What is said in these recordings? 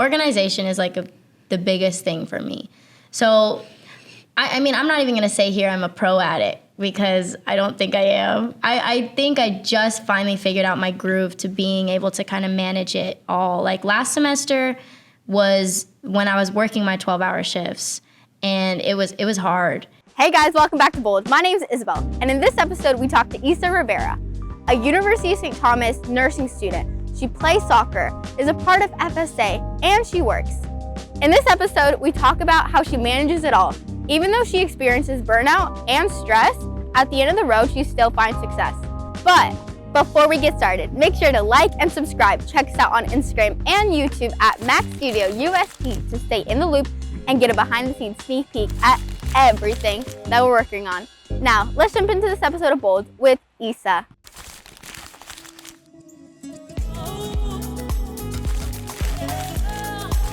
organization is like the biggest thing for me. So, I mean, I'm not even going to say here I'm a pro at it because I don't think I am. I think I just finally figured out my groove to being able to kind of manage it all. Like last semester was when I was working my 12-hour shifts, and it was hard. Hey guys, welcome back to Bold. My name is Isabel, and in this episode we talk to Isabella Rivera, a University of St. Thomas nursing student. She plays soccer, is a part of FSA, and she works. In this episode, we talk about how she manages it all. Even though she experiences burnout and stress, at the end of the road, she still finds success. But before we get started, make sure to like and subscribe. Check us out on Instagram and YouTube at Mac Studio UST to stay in the loop and get a behind-the-scenes sneak peek at everything that we're working on. Now, let's jump into this episode of Bold with Isa.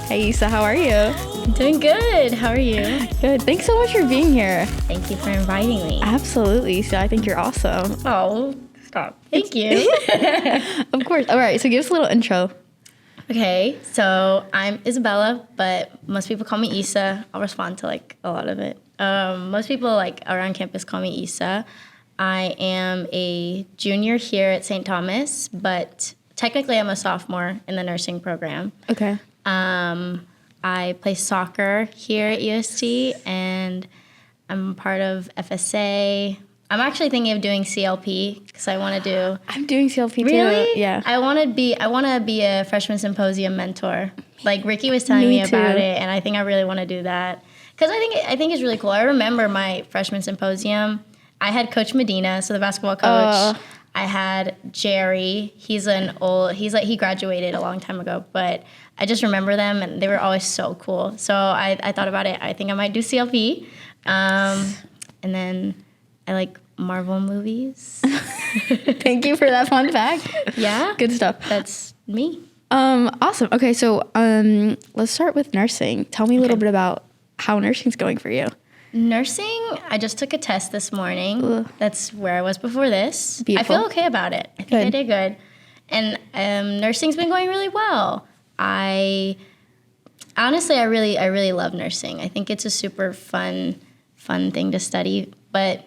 Hey Isa, how are you? I'm doing good. How are you? Good. Thanks so much for being here. Thank you for inviting me. Absolutely, Isa. I think you're awesome. Oh, stop. Thank you. Of course. All right, so give us a little intro. Okay, so I'm Isabella, but most people call me Isa. I'll respond to like a lot of it. Most people like around campus call me Isa. I am a junior here at St. Thomas, but technically I'm a sophomore in the nursing program. Okay. I play soccer here at UST, and I'm part of FSA. I'm actually thinking of doing CLP because I want to do. I'm doing CLP too. Really? Yeah. I want to be a freshman symposium mentor. Like Ricky was telling me about it, and I think I really want to do that because I think it's really cool. I remember my freshman symposium. I had Coach Medina, so the basketball coach. I had Jerry. He graduated a long time ago, but I just remember them, and they were always so cool. So I thought about it. I think I might do CLP, and then I like Marvel movies. Thank you for that fun fact. Yeah, Good stuff. that's me. Awesome. Okay, so let's start with nursing. Tell me a little bit about how nursing's going for you. Nursing, I just took a test this morning. Ugh. That's where I was before this. Beautiful. I feel okay about it. I think I did good. And nursing's been going really well. I really love nursing. I think it's a super fun thing to study. But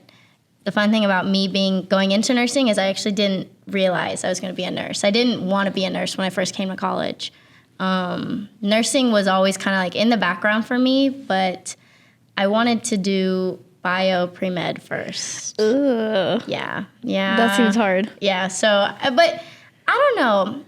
the fun thing about me going into nursing is I actually didn't realize I was going to be a nurse. I didn't want to be a nurse when I first came to college. Nursing was always kind of like in the background for me, but I wanted to do bio pre-med first. Ugh. Yeah. That seems hard. Yeah, so, but I don't know.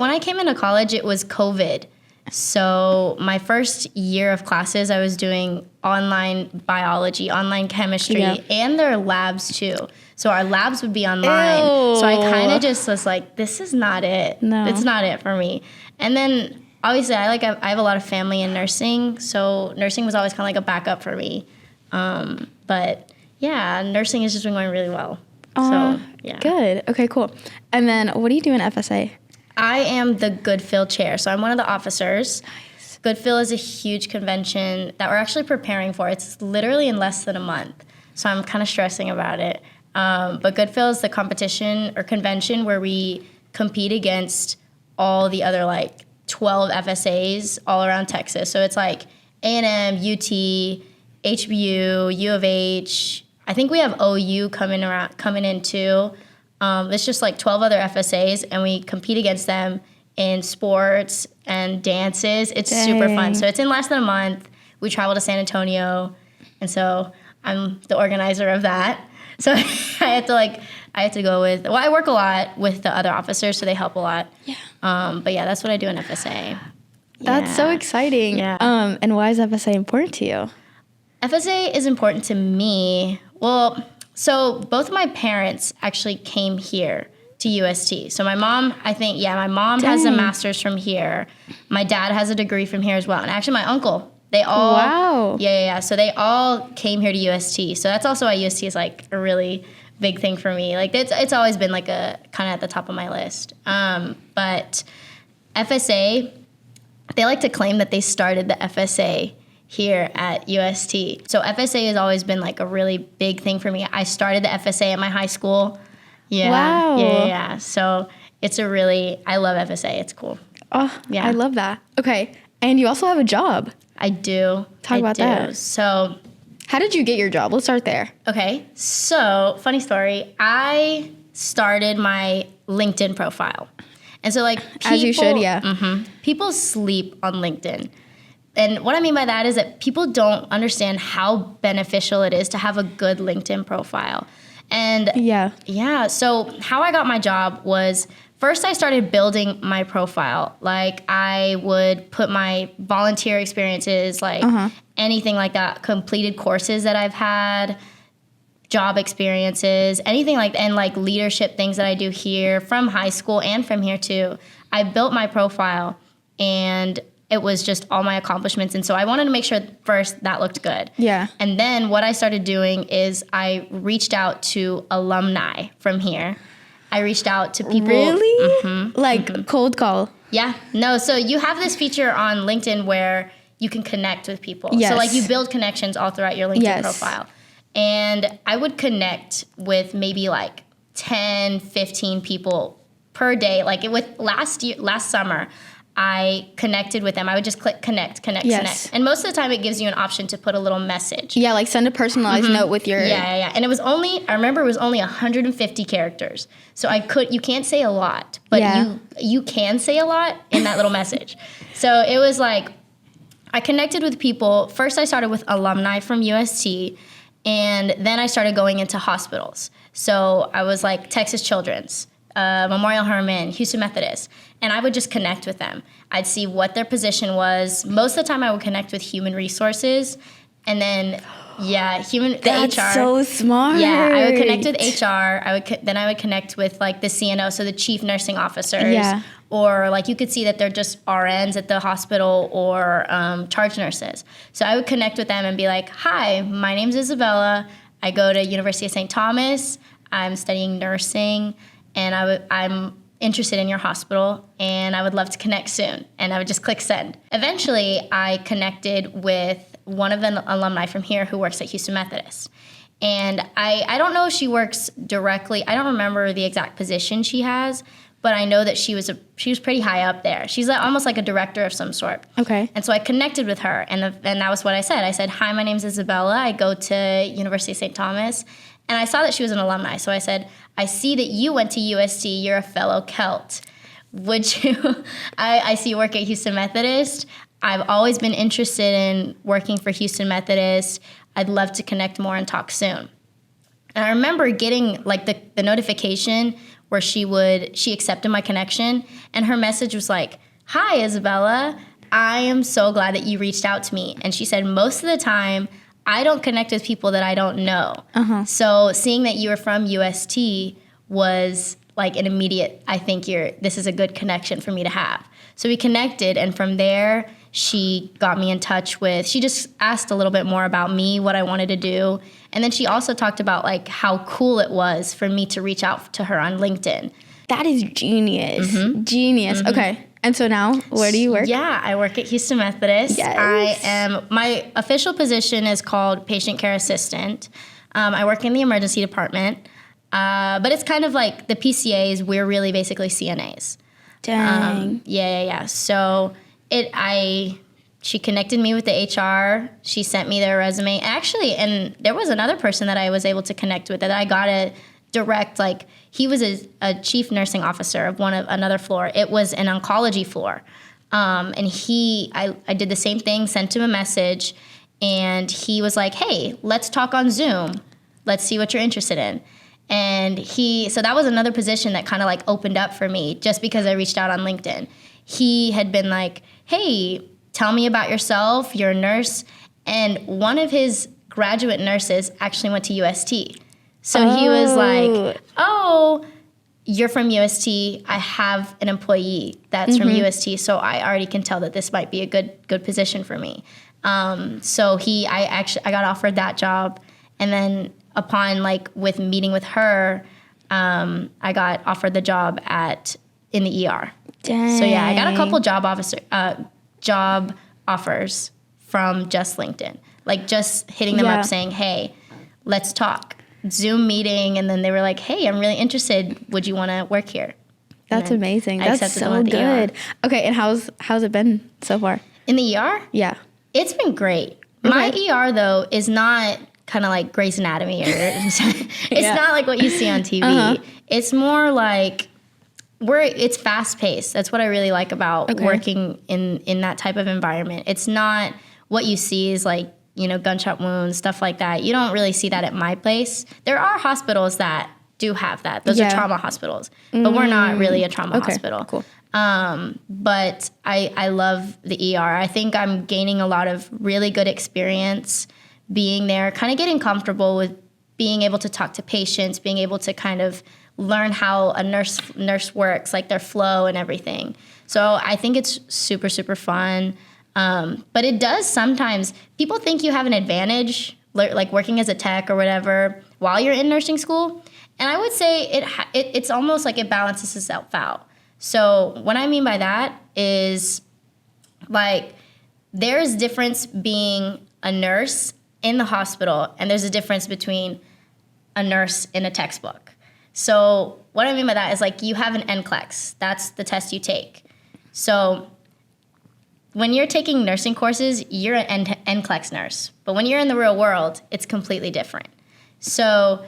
When I came into college, it was COVID. So my first year of classes, I was doing online biology, online chemistry, and their labs too. So our labs would be online. Ew. So I kind of just was like, this is not it. No. It's not it for me. And then obviously I have a lot of family in nursing. So nursing was always kind of like a backup for me. But yeah, nursing has just been going really well. So yeah. Good. Okay, cool. And then what do you do in FSA? I am the Goodfill chair, so I'm one of the officers. Nice. Goodfill is a huge convention that we're actually preparing for. It's literally in less than a month, so I'm kind of stressing about it. But Goodfill is the competition or convention where we compete against all the other like 12 FSAs all around Texas. So it's like A&M, UT, HBU, U of H. I think we have OU coming in too. It's just like 12 other FSAs, and we compete against them in sports and dances. It's super fun. So it's in less than a month. We travel to San Antonio, and so I'm the organizer of that. So I have to go with. Well, I work a lot with the other officers, so they help a lot. Yeah. But yeah, that's what I do in FSA. That's so exciting. Yeah. And why is FSA important to you? FSA is important to me. Well, so both of my parents actually came here to UST. So my mom, my mom has a master's from here. My dad has a degree from here as well. And actually my uncle, they all. Wow. Yeah. So they all came here to UST. So that's also why UST is like a really big thing for me. Like it's always been like a kind of at the top of my list. But FSA, they like to claim that they started the FSA here at UST. So FSA has always been like a really big thing for me. I started the FSA at my high school. Yeah. Wow. Yeah. So I love FSA. It's cool. Oh, yeah. I love that. Okay. And you also have a job. I do. Talk about that. So, how did you get your job? Let's start there. okay. So, funny story. I started my LinkedIn profile. And so, like, people, As you should, yeah. People sleep on LinkedIn. And what I mean by that is that people don't understand how beneficial it is to have a good LinkedIn profile. And yeah, so how I got my job was first I started building my profile. Like, I would put my volunteer experiences, like anything like that, completed courses that I've had, job experiences, anything like that, and like leadership things that I do here from high school and from here too. I built my profile, and it was just all my accomplishments. And so I wanted to make sure first that looked good. Yeah. And then what I started doing is I reached out to alumni from here. I reached out to people. Really? Like cold call? Yeah. No, so you have this feature on LinkedIn where you can connect with people. Yes. So like you build connections all throughout your LinkedIn profile. And I would connect with maybe like 10, 15 people per day. Like last summer, I connected with them. I would just click connect. And most of the time it gives you an option to put a little message. Yeah, like send a personalized note with your... Yeah. And I remember it was only 150 characters. So you can't say a lot, but you can say a lot in that little message. So it was like, I connected with people. First I started with alumni from UST, and then I started going into hospitals. So I was like Texas Children's, Memorial Hermann, Houston Methodist, and I would just connect with them. I'd see what their position was. Most of the time I would connect with human resources, and then the That's HR. So smart. Yeah, I would connect with HR. Then I would connect with like the CNO, so the chief nursing officers. Yeah. Or like you could see that they're just RNs at the hospital or charge nurses. So I would connect with them and be like, "Hi, my name's Isabella. I go to University of St. Thomas. I'm studying nursing, and I'm interested in your hospital, and I would love to connect soon." And I would just click send. Eventually, I connected with one of the alumni from here who works at Houston Methodist. And I don't know if she works directly. I don't remember the exact position she has, but I know that she was pretty high up there. She's almost like a director of some sort. Okay. And so I connected with her, and that was what I said. I said, "Hi, my name's Isabella. I go to University of St. Thomas." And I saw that she was an alumni. So I said, "I see that you went to UST. You're a fellow Celt. Would you, I see you work at Houston Methodist. I've always been interested in working for Houston Methodist. I'd love to connect more and talk soon." And I remember getting like the notification where she accepted my connection, and her message was like, "Hi, Isabella. I am so glad that you reached out to me." And she said, "Most of the time, I don't connect with people that I don't know. So seeing that you were from UST was like an immediate, I think this is a good connection for me to have." So we connected, and from there, she got me in touch with, she just asked a little bit more about me, what I wanted to do. And then she also talked about like how cool it was for me to reach out to her on LinkedIn. That is genius. Genius. Okay. And so now, where do you work? Yeah, I work at Houston Methodist. Yes. My official position is called patient care assistant. I work in the emergency department, but it's kind of like the PCAs, we're really basically CNAs. Dang. Yeah. So she connected me with the HR. She sent me their resume. Actually, and there was another person that I was able to connect with that I got a direct, like, he was a chief nursing officer of another floor. It was an oncology floor. And I did the same thing, sent him a message, and he was like, "Hey, let's talk on Zoom. Let's see what you're interested in." And so that was another position that kind of like opened up for me just because I reached out on LinkedIn. He had been like, "Hey, tell me about yourself. You're a nurse." And one of his graduate nurses actually went to UST. So he was like, "Oh, you're from UST. I have an employee that's from UST, so I already can tell that this might be a good position for me." So I got offered that job, and then upon with meeting with her, I got offered the job in the ER. Dang. So yeah, I got a couple job offers from just LinkedIn, like just hitting them up saying, "Hey, let's talk." Zoom meeting, and then they were like, "Hey, I'm really interested. Would you want to work here?" That's amazing. That's so good. Okay, and how's it been so far? In the ER? Yeah. It's been great. My ER, though, is not kind of like Grey's Anatomy. It's not like what you see on TV. It's more like it's fast paced. That's what I really like about working in that type of environment. It's not what you see is like, gunshot wounds, stuff like that. You don't really see that at my place. There are hospitals that do have that. Those are trauma hospitals. But we're not really a trauma hospital. Cool. But I love the ER. I think I'm gaining a lot of really good experience being there, kind of getting comfortable with being able to talk to patients, being able to kind of learn how a nurse works, like their flow and everything. So I think it's super, super fun. But it does sometimes, people think you have an advantage, like working as a tech or whatever, while you're in nursing school. And I would say it's almost like it balances itself out. So what I mean by that is, like, there's difference being a nurse in the hospital, and there's a difference between a nurse in a textbook. So what I mean by that is, like, you have an NCLEX. That's the test you take. So when you're taking nursing courses, you're an NCLEX nurse. But when you're in the real world, it's completely different. So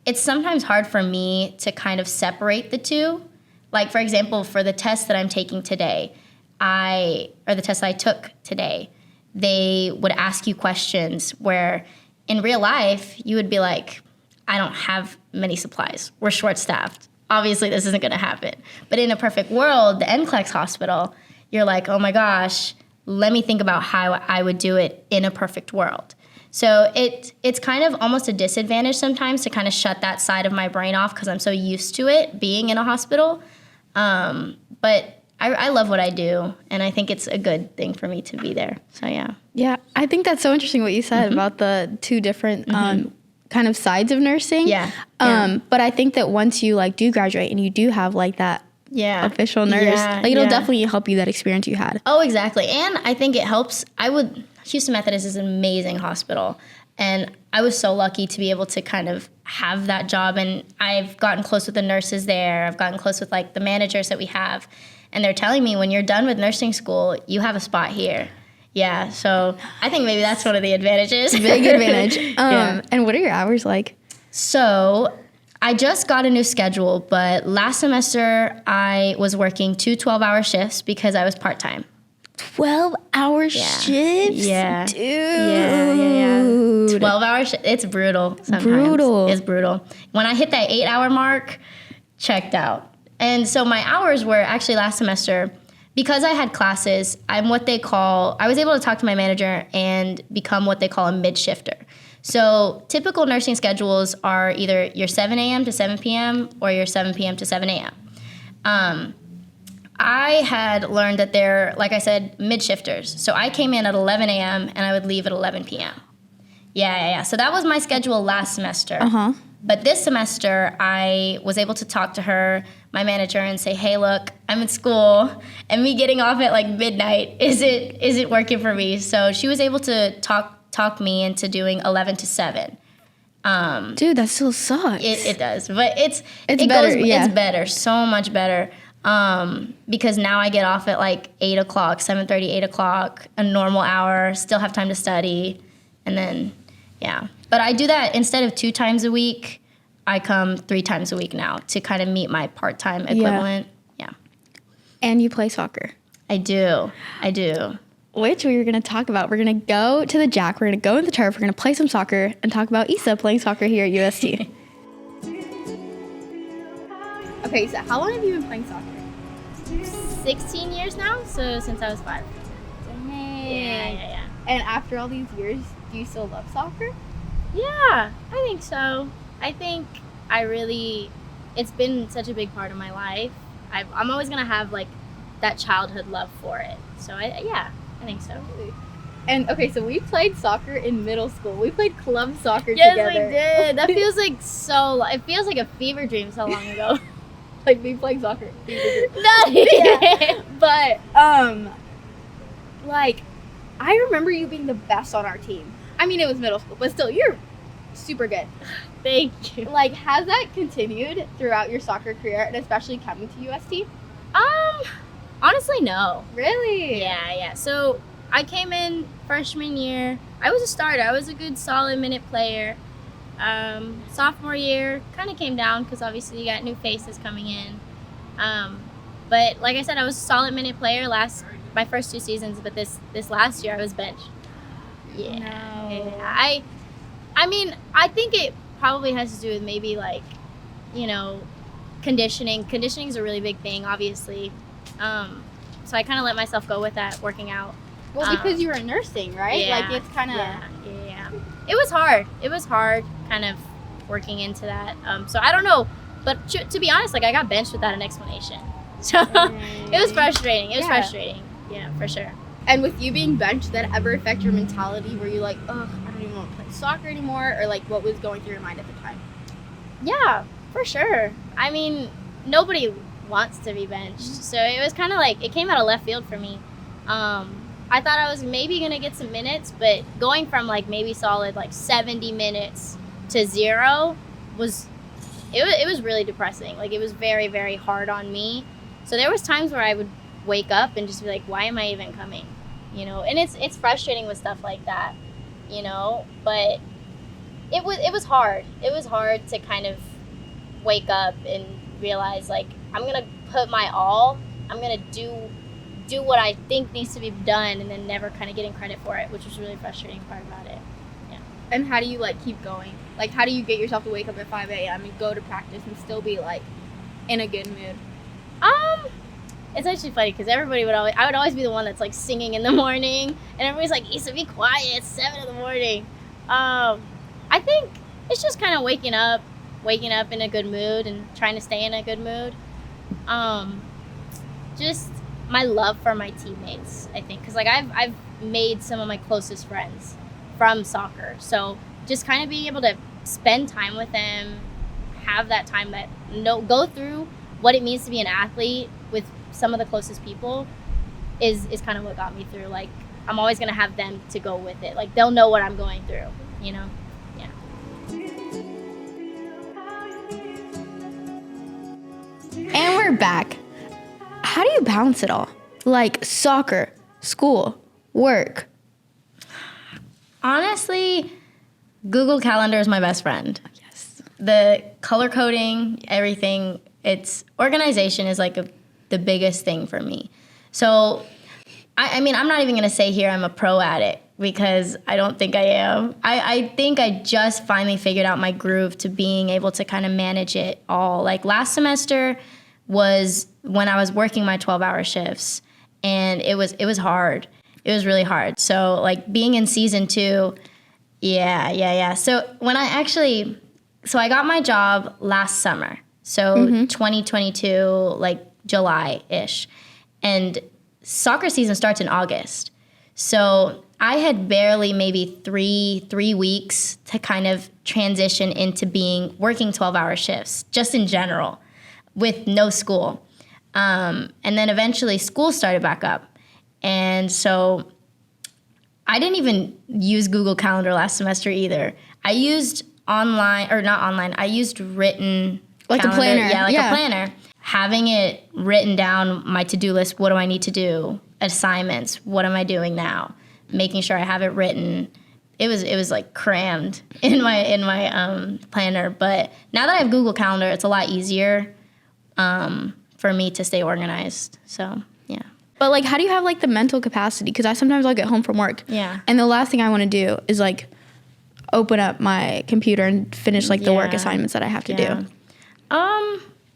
it's sometimes hard for me to kind of separate the two. Like, for example, for the test that I'm taking today, or the test I took today, they would ask you questions where in real life, you would be like, I don't have many supplies. We're short-staffed. Obviously, this isn't going to happen. But in a perfect world, the NCLEX hospital, you're like, oh my gosh, let me think about how I would do it in a perfect world. So it's kind of almost a disadvantage sometimes to kind of shut that side of my brain off because I'm so used to it being in a hospital. But I love what I do, and I think it's a good thing for me to be there. So, yeah. Yeah, I think that's so interesting what you said about the two different kind of sides of nursing. Yeah. But I think that once you, like, do graduate and you do have, like, that official nurse, like, it'll definitely help you, that experience you had. Oh, exactly. And I think it helps. Houston Methodist is an amazing hospital, and I was so lucky to be able to kind of have that job, and I've gotten close with the nurses there. I've gotten close with, like, the managers that we have, and they're telling me when you're done with nursing school, you have a spot here. Yeah, so I think maybe that's one of the advantages. Big advantage. And what are your hours like? So I just got a new schedule, but last semester I was working 2 12-hour shifts because I was part-time. 12-hour shifts? Yeah. Dude. Yeah. 12-hour shifts. It's brutal sometimes. It's brutal. When I hit that 8-hour mark, checked out. And so my hours were actually last semester, because I had classes, I was able to talk to my manager and become what they call a mid-shifter. So typical nursing schedules are either your 7 a.m. to 7 p.m. or your 7 p.m. to 7 a.m. I had learned that they're, like I said, mid-shifters. So I came in at 11 a.m. and I would leave at 11 p.m. Yeah. So that was my schedule last semester. But this semester, I was able to talk to her, my manager, and say, hey, look, I'm in school, and me getting off at, like, midnight isn't working for me. So she was able to talk me into doing 11 to 7. Dude, that still sucks. It does. But it's better, It's better, so much better. Because now I get off at, like, 8 o'clock, 7:30, 8 o'clock, a normal hour, still have time to study, and then, yeah. But I do that instead of 2 times a week. I come 3 times a week now to kind of meet my part-time equivalent. Yeah. And you play soccer. I do. Which we were going to talk about. We're going to go to the JAAC. We're going to go in the turf. We're going to play some soccer and talk about Isa playing soccer here at UST. Okay, so how long have you been playing soccer? 16 years now, so since I was 5. Dang. Yeah. And after all these years, do you still love soccer? Yeah, I think so. I think it's been such a big part of my life. I'm always going to have, like, that childhood love for it. So, I think so. And, okay, so we played soccer in middle school. We played club soccer yes, together. Yes, we did. That feels like it feels like a fever dream so long ago. Like, me playing soccer. Yeah. But, like, I remember you being the best on our team. I mean, it was middle school, but still, you're super good. Thank you. Like, has that continued throughout your soccer career, and especially coming to UST? Honestly, no. Really? Yeah. So I came in freshman year. I was a starter. I was a good solid minute player. Sophomore year kind of came down because obviously you got new faces coming in. But like I said, I was a solid minute player my first 2 seasons. But this last year I was benched. Yeah. No. Yeah. I mean, I think it probably has to do with maybe conditioning. Conditioning is a really big thing, obviously. So I kind of let myself go with that, working out. Well, because you were nursing, right? Yeah, Like, it's kind of... Yeah. It was hard. Kind of working into that. So I don't know. But to be honest, I got benched without an explanation. So it was frustrating. Frustrating. Yeah, for sure. And with you being benched, did that ever affect your mentality? Were you like, ugh, I don't even want to play soccer anymore? Or, what was going through your mind at the time? Yeah, for sure. I mean, nobody wants to be benched. So it was kind of it came out of left field for me. I thought I was maybe going to get some minutes, but going from maybe solid 70 minutes to 0 was really depressing. It was very, very hard on me. So there was times where I would wake up and just be like, why am I even coming? And it's frustrating with stuff like that, but it was hard. It was hard to kind of wake up and realize I'm going to put my all. I'm going to do what I think needs to be done, and then never kind of getting credit for it, which was really frustrating part about it. Yeah. And how do you keep going? How do you get yourself to wake up at 5 a.m. and go to practice and still be in a good mood? It's actually funny because I would always be the one that's singing in the morning, and everybody's like, Issa, be quiet, it's 7 in the morning. I think it's just kind of waking up in a good mood and trying to stay in a good mood. Just my love for my teammates, I think, because I've made some of my closest friends from soccer, so just kind of being able to spend time with them, have that time go through what it means to be an athlete with some of the closest people is kind of what got me through. I'm always gonna have them to go with it. They'll know what I'm going through, Yeah. And we're back. How do you balance it all? Soccer, school, work. Honestly, Google Calendar is my best friend. Yes. The color coding, everything, organization is the biggest thing for me. So, I mean, I'm not even going to say here I'm a pro at it because I don't think I am. I think I just finally figured out my groove to being able to kind of manage it all. Last semester was when I was working my 12-hour shifts, and it was hard. It was really hard. So being in season 2, yeah. So I got my job last summer. So 2022, July-ish. And soccer season starts in August. So I had barely maybe three weeks to kind of transition into working 12-hour shifts, just in general, with no school. And then eventually school started back up. And so I didn't even use Google Calendar last semester either. I used I used written Like calendar. a planner. A planner. Having it written down, my to-do list, what do I need to do? Assignments, what am I doing now? Making sure I have it written. It was crammed in my planner. But now that I have Google Calendar, it's a lot easier for me to stay organized. So, yeah. But how do you have the mental capacity? Because sometimes I'll get home from work. Yeah. And the last thing I want to do is open up my computer and finish the work assignments that I have to do.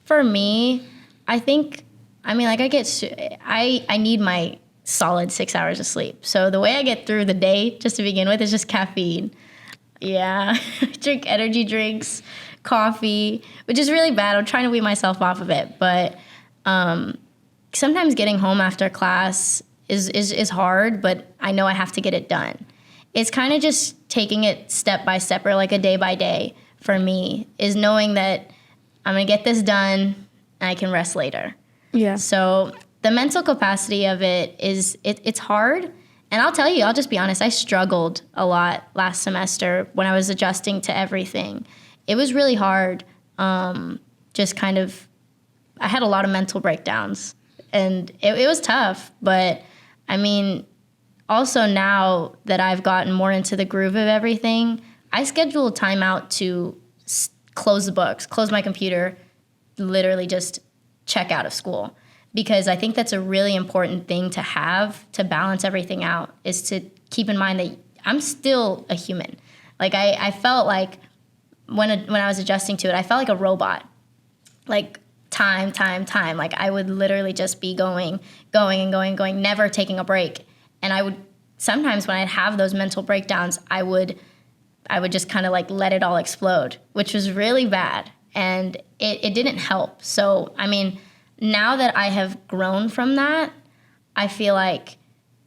For me, I think, I need my solid 6 hours of sleep. So the way I get through the day, just to begin with, is just caffeine. Yeah. I drink energy drinks, coffee, which is really bad. I'm trying to wean myself off of it. But sometimes getting home after class is hard, but I know I have to get it done. It's kind of just taking it step by step, or a day by day for me, is knowing that I'm going to get this done and I can rest later. Yeah. So the mental capacity of it it's hard. And I'll just be honest, I struggled a lot last semester when I was adjusting to everything. It was really hard. I had a lot of mental breakdowns. And it was tough. But I mean, also now that I've gotten more into the groove of everything, I schedule time out to close the books, close my computer, literally just check out of school. Because I think that's a really important thing to have to balance everything out, is to keep in mind that I'm still a human. Like I felt like when I was adjusting to it, I felt like a robot. Like time. Like I would literally just be going, never taking a break. And I would, sometimes when I'd have those mental breakdowns, I would just kind of like let it all explode, which was really bad. And it didn't help. So, I mean, now that I have grown from that, I feel like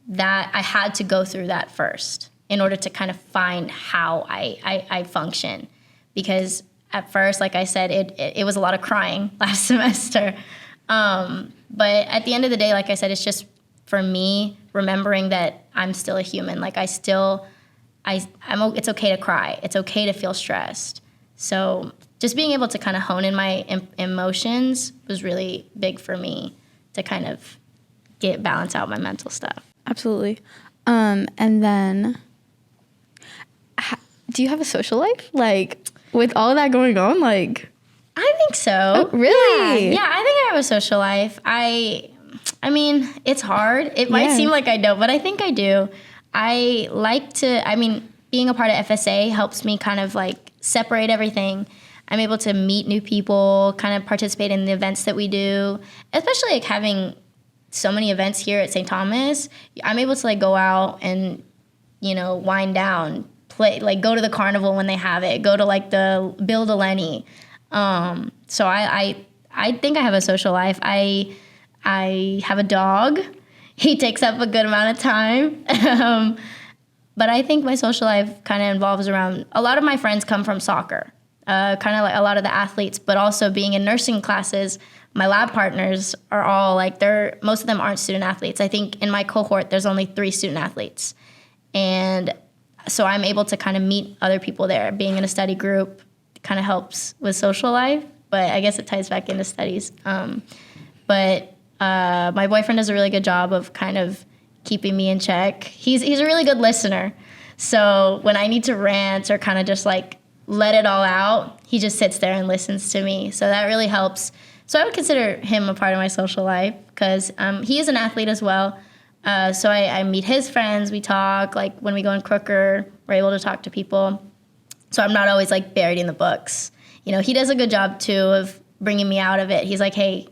that I had to go through that first in order to kind of find how I function. Because at first, like I said, it was a lot of crying last semester. But at the end of the day, like I said, it's just for me remembering that I'm still a human. Like it's okay to cry. It's okay to feel stressed. So just being able to kind of hone in my emotions was really big for me to kind of balance out my mental stuff. Absolutely. And then, do you have a social life? Like, with all that going on, like... I think so. Oh, really? Yeah, I think I have a social life. I mean, it's hard. It might seem like I don't, but I think I do. I like to, I mean, being a part of FSA helps me kind of like separate everything. I'm able to meet new people, kind of participate in the events that we do, especially like having so many events here at St. Thomas. I'm able to like go out and, you know, wind down, play, like go to the carnival when they have it, go to like the Build a Lenny. So I think I have a social life. I have a dog. He takes up a good amount of time. But I think my social life kind of involves around, a lot of my friends come from soccer, kind of like a lot of the athletes, but also being in nursing classes, my lab partners are all like, most of them aren't student athletes. I think in my cohort, there's only 3 student athletes. And so I'm able to kind of meet other people there. Being in a study group kind of helps with social life, but I guess it ties back into studies. But my boyfriend does a really good job of kind of keeping me in check. He's a really good listener. So when I need to rant or kind of just like let it all out, he just sits there and listens to me. So that really helps. So I would consider him a part of my social life because he is an athlete as well. So I meet his friends, we talk, like when we go in Crooker, we're able to talk to people. So I'm not always like buried in the books. You know, he does a good job too of bringing me out of it. He's like, hey,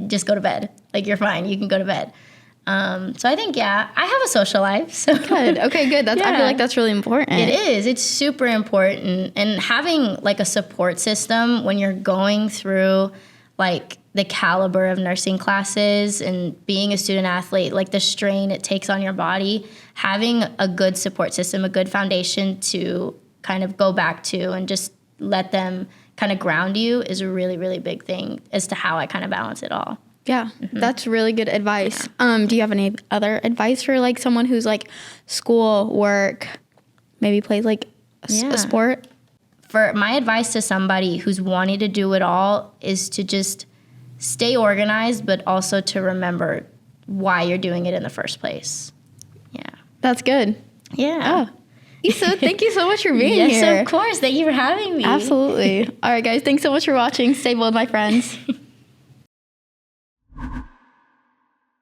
just go to bed. Like, you're fine, you can go to bed. So I think, yeah, I have a social life. So good. Okay, good. I feel like that's really important. It is. It's super important. And having like a support system when you're going through like the caliber of nursing classes and being a student athlete, like the strain it takes on your body, having a good support system, a good foundation to kind of go back to and just let them kind of ground you is a really, really big thing as to how I kind of balance it all. Yeah, that's really good advice. Yeah. Do you have any other advice for like someone who's like school, work, maybe plays like a sport? For my advice to somebody who's wanting to do it all is to just stay organized, but also to remember why you're doing it in the first place. Yeah. That's good. Yeah. Oh. Isa, thank you so much for being here. Yes, of course. Thank you for having me. Absolutely. All right, guys. Thanks so much for watching. Stay bold, my friends.